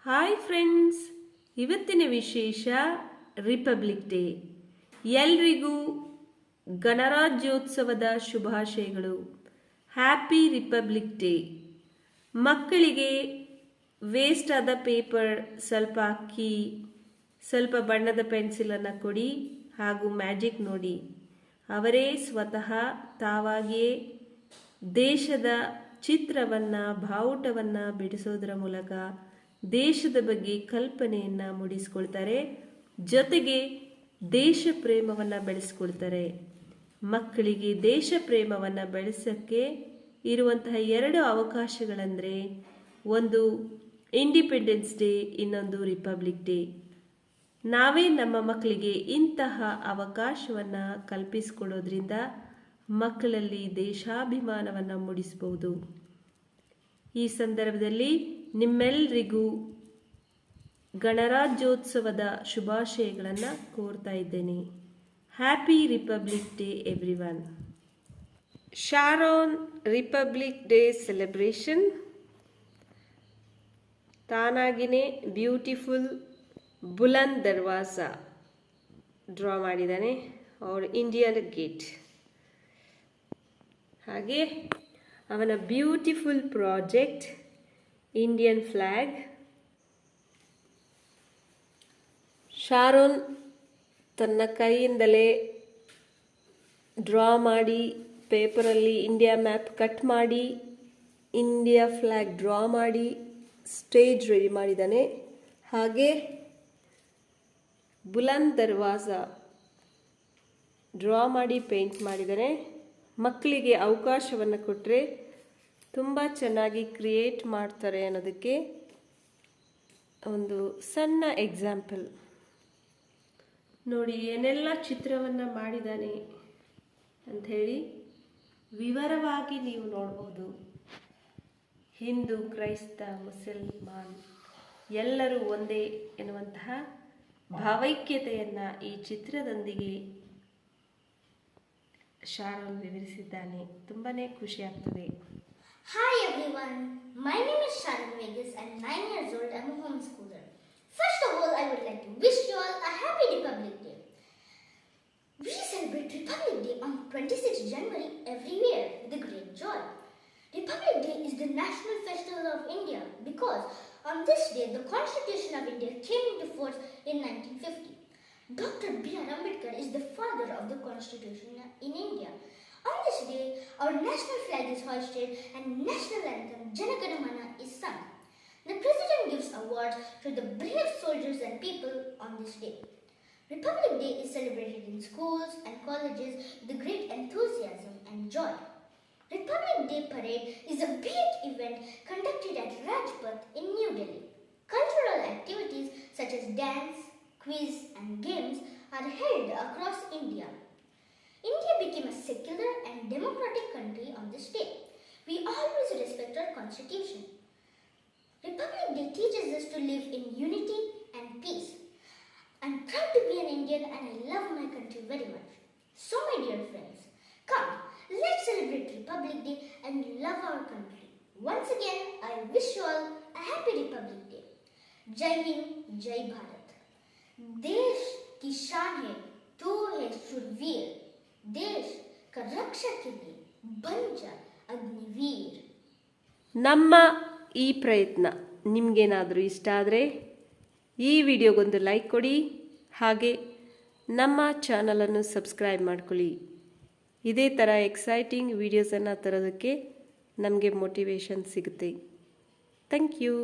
Hi friends, ಇವತ್ತಿನ ವಿಶೇಷ republic day. ಎಲ್ರಿಗೂ ಗಣರಾಜ್ಯೋತ್ಸವದ ಶುಭಾಶಯಗಳು. Happy republic day. ಮಕ್ಕಳಿಗೆ ವೇಸ್ಟ್ ಆದ ಪೇಪರ್ ಸ್ವಲ್ಪ ಅಕ್ಕಿ, ಸ್ವಲ್ಪ ಬಣ್ಣದ ಪೆನ್ಸಿಲನ್ನು ಕೊಡಿ ಹಾಗೂ ಮ್ಯಾಜಿಕ್ ನೋಡಿ. ಅವರೇ ಸ್ವತಃ ತಾವಾಗಿಯೇ ದೇಶದ ಚಿತ್ರವನ್ನು, ಬಾವುಟವನ್ನು ಬಿಡಿಸೋದರ ಮೂಲಕ ದೇಶದ ಬಗ್ಗೆ ಕಲ್ಪನೆಯನ್ನು ಮೂಡಿಸ್ಕೊಳ್ತಾರೆ. ಜೊತೆಗೆ ದೇಶ ಪ್ರೇಮವನ್ನು ಬೆಳೆಸ್ಕೊಳ್ತಾರೆ. ಮಕ್ಕಳಿಗೆ ದೇಶ ಪ್ರೇಮವನ್ನು ಬೆಳೆಸೋಕ್ಕೆ ಇರುವಂತಹ ಎರಡು ಅವಕಾಶಗಳಂದರೆ ಒಂದು ಇಂಡಿಪೆಂಡೆನ್ಸ್ ಡೇ, ಇನ್ನೊಂದು ರಿಪಬ್ಲಿಕ್ ಡೇ. ನಾವೇ ನಮ್ಮ ಮಕ್ಕಳಿಗೆ ಇಂತಹ ಅವಕಾಶವನ್ನು ಕಲ್ಪಿಸಿಕೊಡೋದ್ರಿಂದ ಮಕ್ಕಳಲ್ಲಿ ದೇಶಾಭಿಮಾನವನ್ನು ಮೂಡಿಸಬಹುದು. ಈ ಸಂದರ್ಭದಲ್ಲಿ ನಿಮ್ಮೆಲ್ಲರಿಗೂ ಗಣರಾಜ್ಯೋತ್ಸವದ ಶುಭಾಶಯಗಳನ್ನು ಕೋರ್ತಾ ಇದ್ದೇನೆ. Happy republic day everyone. Sharon republic day celebration ತಾನಾಗಿನೇ ಬ್ಯೂಟಿಫುಲ್ ಬುಲಂದ್ ದರ್ವಾಜ ಡ್ರಾ ಮಾಡಿದ್ದಾನೆ, ಅವ್ರ ಇಂಡಿಯನ್ ಗೇಟ್. ಹಾಗೆ ಅವನ beautiful project Indian flag. Sharon ತನ್ನ ಕೈಯಿಂದಲೇ ಡ್ರಾ ಮಾಡಿ ಪೇಪರಲ್ಲಿ ಇಂಡಿಯಾ ಮ್ಯಾಪ್ ಕಟ್ ಮಾಡಿ ಇಂಡಿಯಾ ಫ್ಲ್ಯಾಗ್ ಡ್ರಾ ಮಾಡಿ ಸ್ಟೇಜ್ ರೆಡಿ ಮಾಡಿದ್ದಾನೆ. ಹಾಗೆ ಬುಲಂದ್ ದರ್ವಾಜ ಡ್ರಾ ಮಾಡಿ ಪೇಂಟ್ ಮಾಡಿದ್ದಾನೆ. ಮಕ್ಕಳಿಗೆ ಅವಕಾಶವನ್ನು ಕೊಟ್ಟರೆ ತುಂಬ ಚೆನ್ನಾಗಿ ಕ್ರಿಯೇಟ್ ಮಾಡ್ತಾರೆ ಅನ್ನೋದಕ್ಕೆ ಒಂದು ಸಣ್ಣ ಎಕ್ಸಾಂಪಲ್ ನೋಡಿ. ಏನೆಲ್ಲ ಚಿತ್ರವನ್ನು ಮಾಡಿದ್ದಾನೆ ಅಂಥೇಳಿ ವಿವರವಾಗಿ ನೀವು ನೋಡ್ಬೋದು. ಹಿಂದೂ, ಕ್ರೈಸ್ತ, ಮುಸಲ್ಮಾನ್ ಎಲ್ಲರೂ ಒಂದೇ ಎನ್ನುವಂತಹ ಭಾವೈಕ್ಯತೆಯನ್ನು ಈ ಚಿತ್ರದೊಂದಿಗೆ ಶಾರೋನ್ ವಿವರಿಸಿದ್ದಾನೆ. ತುಂಬಾನೇ ಖುಷಿ ಆಗ್ತದೆ. Hi everyone, my name is Sharon Vegas and 9 years old. I'm a homeschooler. First of all, I would like to wish you all a happy Republic Day. We celebrate Republic Day on 26th January every year with a great joy. Republic Day is the national festival of India because on this day the Constitution of India came into force in 1950. Dr. B.R. Ambedkar is the father of the Constitution in India. On this day, our national flag is hoisted and national anthem Jana Gana Mana is sung. The President gives awards to the brave soldiers and people on this day. Republic Day is celebrated in schools and colleges with great enthusiasm and joy. Republic Day Parade is a big event conducted at Rajpath in New Delhi. Cultural activities such as dance, quiz and games are held across India. India became a secular and democratic country on this day. We always respect our constitution. Republic Day teaches us to live in unity and peace. I'm proud to be an Indian and I love my country very much. So my dear friends, come, let's celebrate Republic Day and love our country. Once again, I wish you all a happy Republic Day. Jai Hind, Jai Bharat. देश की शान है, तू है शूरवीर, देश का रक्षा के लिए बन जा अग्निवीर. ನಮ್ಮ ಈ ಪ್ರಯತ್ನ ನಿಮಗೇನಾದರೂ ಇಷ್ಟ ಆದರೆ ಈ ವಿಡಿಯೋಗೊಂದು ಲೈಕ್ ಕೊಡಿ, ಹಾಗೆ ನಮ್ಮ ಚಾನಲನ್ನು ಸಬ್ಸ್ಕ್ರೈಬ್ ಮಾಡ್ಕೊಳ್ಳಿ. ಇದೇ ಥರ ಎಕ್ಸೈಟಿಂಗ್ ವಿಡಿಯೋಸನ್ನು ತರೋದಕ್ಕೆ ನಮಗೆ ಮೋಟಿವೇಶನ್ ಸಿಗುತ್ತೆ. Thank you.